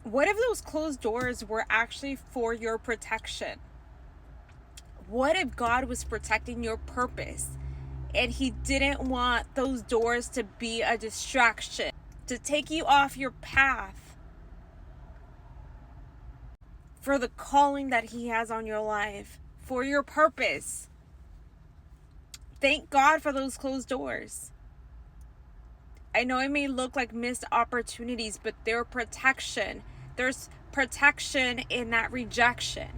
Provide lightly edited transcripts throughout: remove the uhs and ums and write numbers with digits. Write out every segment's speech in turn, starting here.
What if those closed doors were actually for your protection? What if God was protecting your purpose and He didn't want those doors to be a distraction, to take you off your path for the calling that He has on your life, for your purpose? Thank God for those closed doors. I know it may look like missed opportunities, but they're protection. There's protection in that rejection.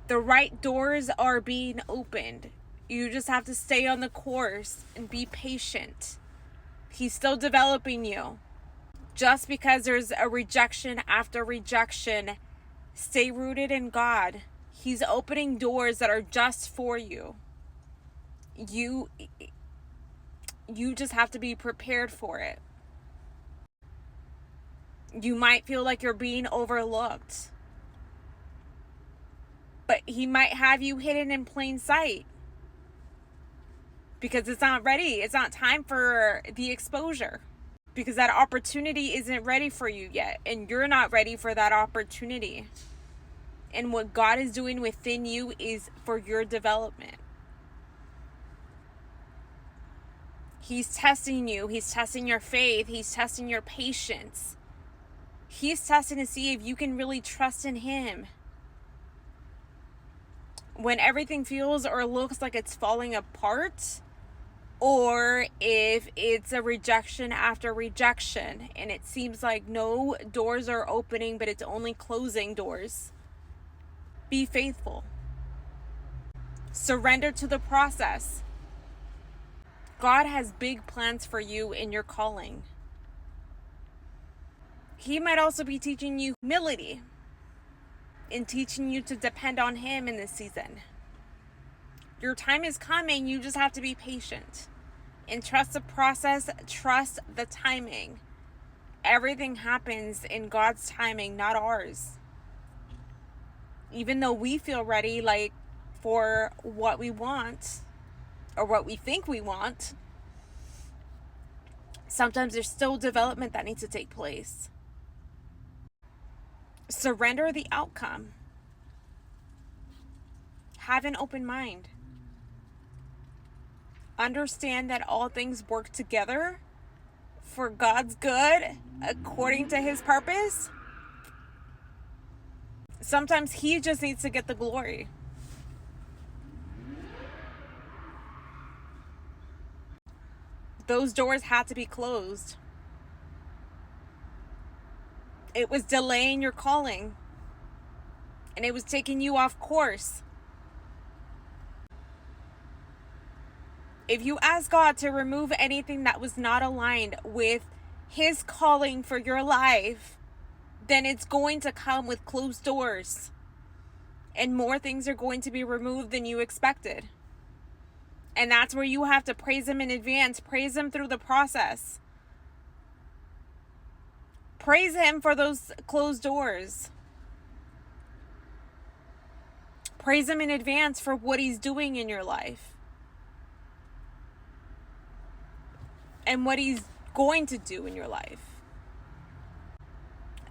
The right doors are being opened. You just have to stay on the course and be patient. He's still developing you. Just because there's a rejection after rejection, stay rooted in God. He's opening doors that are just for you. You just have to be prepared for it. You might feel like you're being overlooked, but He might have you hidden in plain sight because it's not ready. It's not time for the exposure because that opportunity isn't ready for you yet, and you're not ready for that opportunity. And what God is doing within you is for your development. He's testing you. He's testing your faith. He's testing your patience. He's testing to see if you can really trust in Him. When everything feels or looks like it's falling apart, or if it's a rejection after rejection and it seems like no doors are opening but it's only closing doors, be faithful. Surrender to the process. God has big plans for you in your calling. He might also be teaching you humility and teaching you to depend on Him in this season. Your time is coming. You just have to be patient and trust the process. Trust the timing. Everything happens in God's timing, not ours. Even though we feel ready, like for what we want or what we think we want, sometimes there's still development that needs to take place. Surrender the outcome. Have an open mind. Understand that all things work together for God's good according to His purpose. Sometimes He just needs to get the glory. Those doors had to be closed. It was delaying your calling, and it was taking you off course. If you ask God to remove anything that was not aligned with His calling for your life, then it's going to come with closed doors. And more things are going to be removed than you expected. And that's where you have to praise Him in advance. Praise Him through the process. Praise Him for those closed doors. Praise Him in advance for what He's doing in your life. And what He's going to do in your life.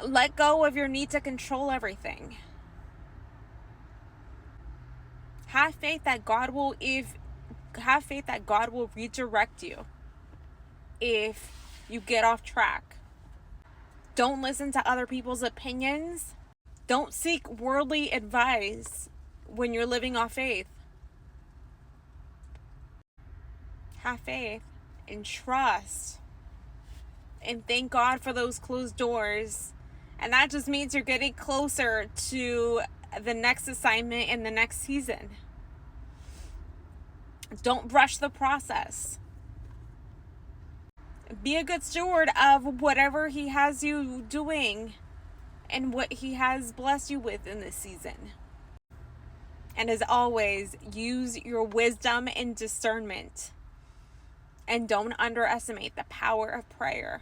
Let go of your need to control everything. Have faith that God will redirect you if you get off track. Don't listen to other people's opinions. Don't seek worldly advice when you're living off faith. Have faith and trust. And thank God for those closed doors. And that just means you're getting closer to the next assignment in the next season. Don't rush the process. Be a good steward of whatever He has you doing and what He has blessed you with in this season. And as always, use your wisdom and discernment. And don't underestimate the power of prayer.